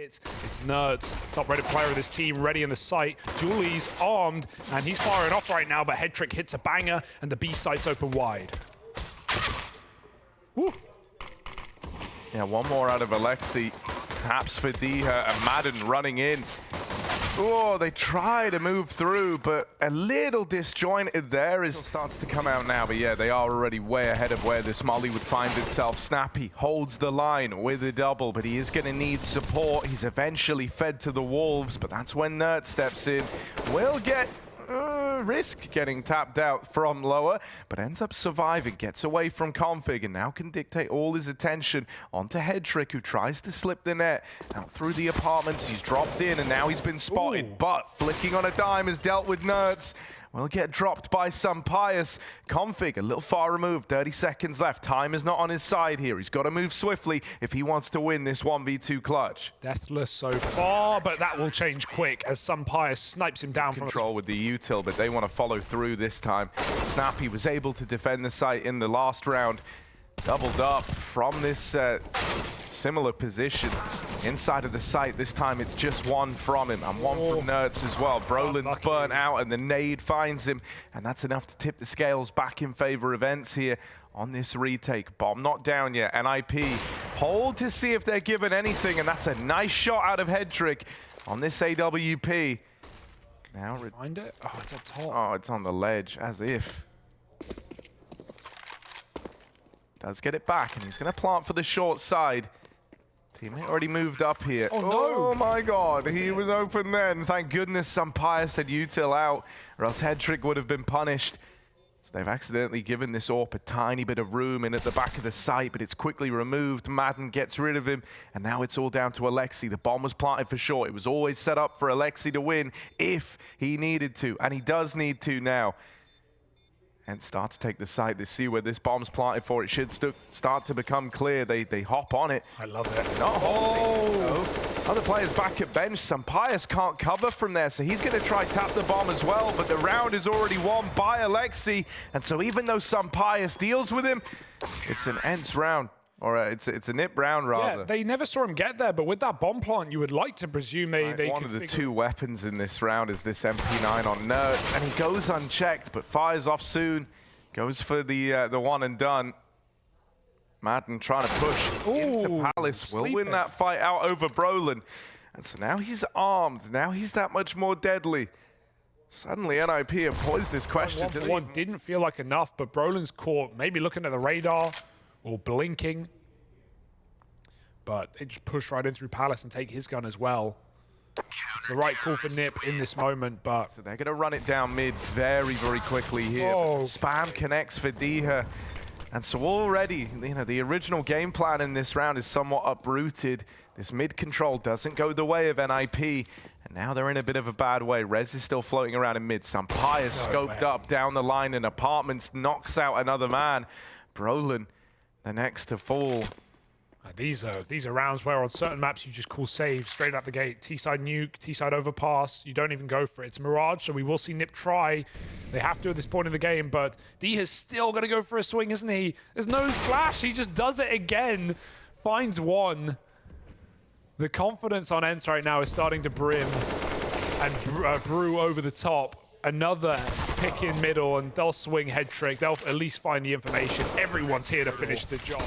It's Nertz, top-rated player of this team, ready in the sight. Julie's armed, and he's firing off right now, but Headtrick hits a banger, and the B site's open wide. Woo. Yeah, one more out of Aleksib. Taps for dycha, and Maden running in. Oh, they try to move through, but a little disjointed there as it starts to come out now. But yeah, they are already way ahead of where this molly would find itself. Snappi holds the line with a double, but he is going to need support. He's eventually fed to the wolves, but that's when Nertz steps in. Will get risk getting tapped out from lower, but ends up surviving, gets away from Config, and now can dictate all his attention onto Headtrick, who tries to slip the net out through the apartments. He's dropped in, and now he's been spotted. Ooh. But flicking on a dime has dealt with Nertz. Will get dropped by Sunpayus. Config a little far removed, 30 seconds left. Time is not on his side here. He's got to move swiftly if he wants to win this 1v2 clutch. Deathless so far, but that will change quick as Sunpayus snipes him down from control with the util, but they want to follow through this time. Snappi was able to defend the site in the last round. Doubled up from this similar position inside of the site. This time it's just one from him and one from Nertz as well. Brollan's burnt out and the nade finds him, and that's enough to tip the scales back in favor of ENCE here on this retake. Bomb not down yet. NIP hold to see if they're given anything, and that's a nice shot out of Headtrick on this AWP. Now find it. Oh, it's up top. Oh, it's on the ledge, as if. Does get it back, and he's going to plant for the short side. Teammate already moved up here. Oh, no. Oh my god, he was open then. Thank goodness Sunpayus had util out, or else Headtrick would have been punished. So they've accidentally given this AWP a tiny bit of room in at the back of the site, but it's quickly removed. Maden gets rid of him, and now it's all down to Aleksib. The bomb was planted for short. It was always set up for Aleksib to win if he needed to, and he does need to now. And start to take the site. They see where this bomb's planted for. It should start to become clear. They hop on it. I love it. Oh! Other players back at bench. Sunpayus can't cover from there, so he's going to try tap the bomb as well, but the round is already won by Aleksib. And so even though Sunpayus deals with him, it's an ENCE round. Or it's a nip round, rather. Yeah, they never saw him get there, but with that bomb plant, you would like to presume they one of the two weapons in this round is this MP9 on Nertz, and he goes unchecked, but fires off soon. Goes for the one and done. Maden trying to push into Palace. Will win that fight out over Brollan. And so now he's armed. Now he's that much more deadly. Suddenly NIP have posed this question. One didn't feel like enough, but Brollan's caught, maybe looking at the radar or blinking. But they just push right in through Palace and take his gun as well. It's the right call for Nip in this moment, but... So they're going to run it down mid very, very quickly here. Spam connects for dycha. And so already, you know, the original game plan in this round is somewhat uprooted. This mid control doesn't go the way of NIP. And now they're in a bit of a bad way. Rez is still floating around in mid. Sunpayus scoped up down the line in apartments, knocks out another man. Brollan, the next to fall. These are rounds where on certain maps you just call save straight out the gate. T-side nuke, T-side overpass. You don't even go for it. It's Mirage, so we will see Nip try. They have to at this point in the game, but dycha's still going to go for a swing, isn't he? There's no flash. He just does it again. Finds one. The confidence on ENCE right now is starting to brim and brew over the top. Another pick in middle, and they'll swing Headtrick. They'll at least find the information. Everyone's here to finish the job.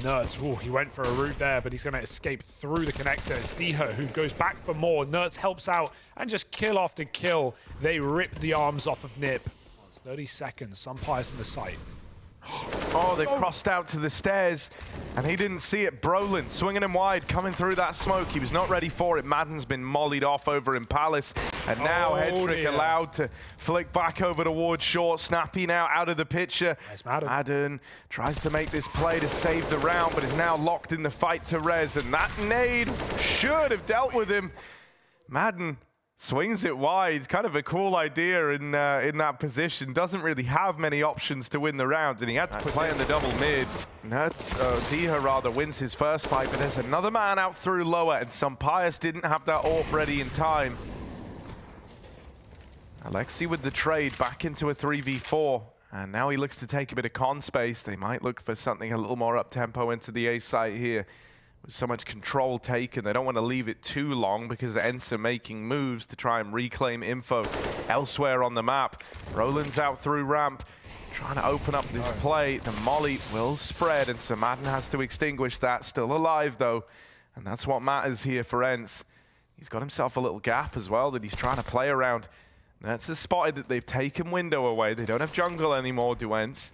Nertz, he went for a route there, but he's going to escape through the connector. It's dycha who goes back for more. Nertz helps out, and just kill after kill, they rip the arms off of Nip. It's 30 seconds, Sunpayus in the site. Oh, they crossed out to the stairs, and he didn't see it. Brollan swinging him wide, coming through that smoke. He was not ready for it. Maden's been mollied off over in Palace, and now Headtrick allowed to flick back over towards short. Snappi now out of the picture. Maden tries to make this play to save the round, but is now locked in the fight to Rez, and that nade should have dealt with him. Maden swings it wide, kind of a cool idea in that position. Doesn't really have many options to win the round, and he had to play in the double mid. dycha rather wins his first fight, but there's another man out through lower, and Sunpayus didn't have that AWP ready in time. Aleksib with the trade back into a 3v4, and now he looks to take a bit of con space. They might look for something a little more up-tempo into the A site here with so much control taken. They don't want to leave it too long because ENCE are making moves to try and reclaim info elsewhere on the map. Brollan's out through ramp, trying to open up this play. The molly will spread, and so Maden has to extinguish that. Still alive, though, and that's what matters here for ENCE. He's got himself a little gap as well that he's trying to play around. Nertz has spotted that they've taken window away. They don't have jungle anymore, do ENCE.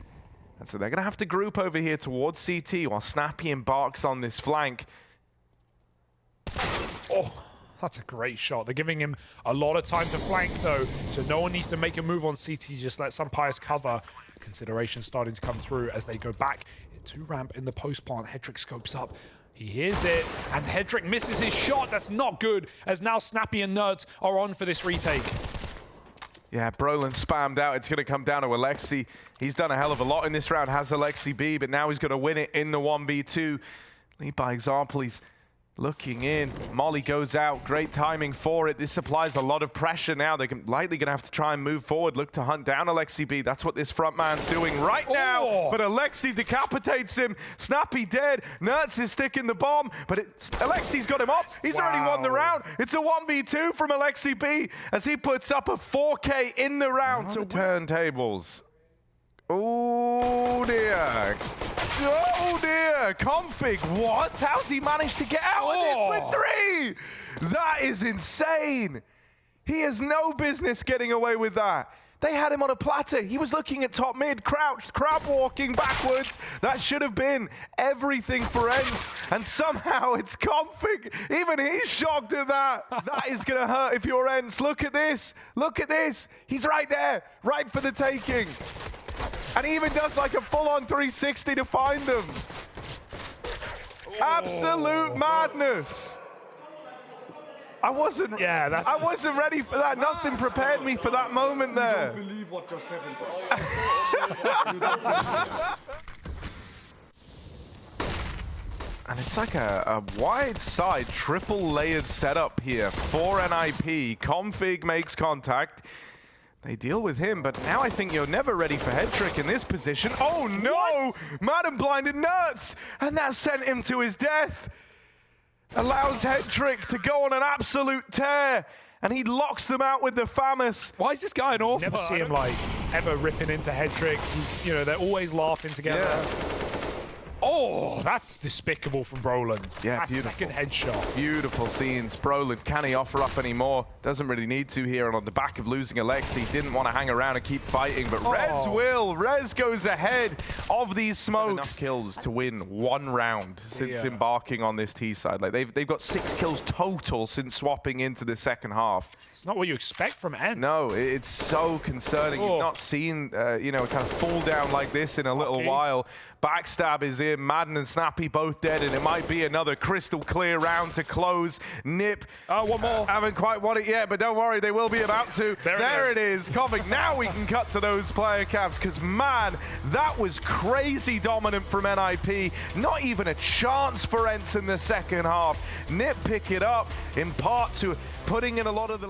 And so they're going to have to group over here towards CT while Snappi embarks on this flank. Oh, that's a great shot. They're giving him a lot of time to flank, though, so no one needs to make a move on CT. Just let Sunpayus cover. Consideration starting to come through as they go back to ramp in the post plant. Hedrick scopes up. He hears it, and Hedrick misses his shot. That's not good, as now Snappi and Nertz are on for this retake. Yeah, Brollan spammed out. It's going to come down to Aleksib. He's done a hell of a lot in this round, has Aleksib, but now he's going to win it in the 1v2. Lead by example. He's looking in. Molly goes out. Great timing for it. This applies a lot of pressure now. They're likely going to have to try and move forward, look to hunt down Aleksib. That's what this front man's doing right now. But Aleksib decapitates him. Snappi dead. Nertz is sticking the bomb, but Aleksib's got him up. He's already won the round. It's a 1v2 from Aleksib as he puts up a 4K in the round. So turntables. Oh dear. Oh dear. Config, what? How's he managed to get out of this with 3? That is insane. He has no business getting away with that. They had him on a platter. He was looking at top mid, crouched, crab walking backwards. That should have been everything for ENCE. And somehow it's Config. Even he's shocked at that. That is going to hurt if you're ENCE. Look at this. Look at this. He's right there, right for the taking. And he even does like a full-on 360 to find them. Absolute madness. I wasn't ready for that. Nothing prepared me for that moment there. I don't believe what just happened. And it's like a wide side, triple layered setup here for NIP. Config makes contact. They deal with him, but now I think you're never ready for Hedrick in this position. Oh no! Maden blinded Nertz, and that sent him to his death. Allows Hedrick to go on an absolute tear, and he locks them out with the FAMAS. Why is this guy an author? Never see him like ever ripping into Hedrick. He's, you know, they're always laughing together. Yeah. Oh, that's despicable from Brollan. Yeah, that's beautiful. Second headshot. Beautiful scenes. Brollan, can he offer up any more? Doesn't really need to here. And on the back of losing Aleksib, didn't want to hang around and keep fighting. But Rez will. Rez goes ahead of these smokes. Enough kills to win 1 round since embarking on this T side. Like they've got 6 kills total since swapping into the second half. It's not what you expect from ENCE. No, it's so concerning. You've not seen, you know, a kind of fall down like this in a little while. Backstab is in. Maden and Snappi both dead, and it might be another crystal clear round to close. Nip. Oh, one more. Haven't quite won it yet, but don't worry, they will be about to. There it is. Config. Now we can cut to those player caps, because, man, that was crazy dominant from NIP. Not even a chance for ENCE in the second half. Nip pick it up, in part to putting in a lot of the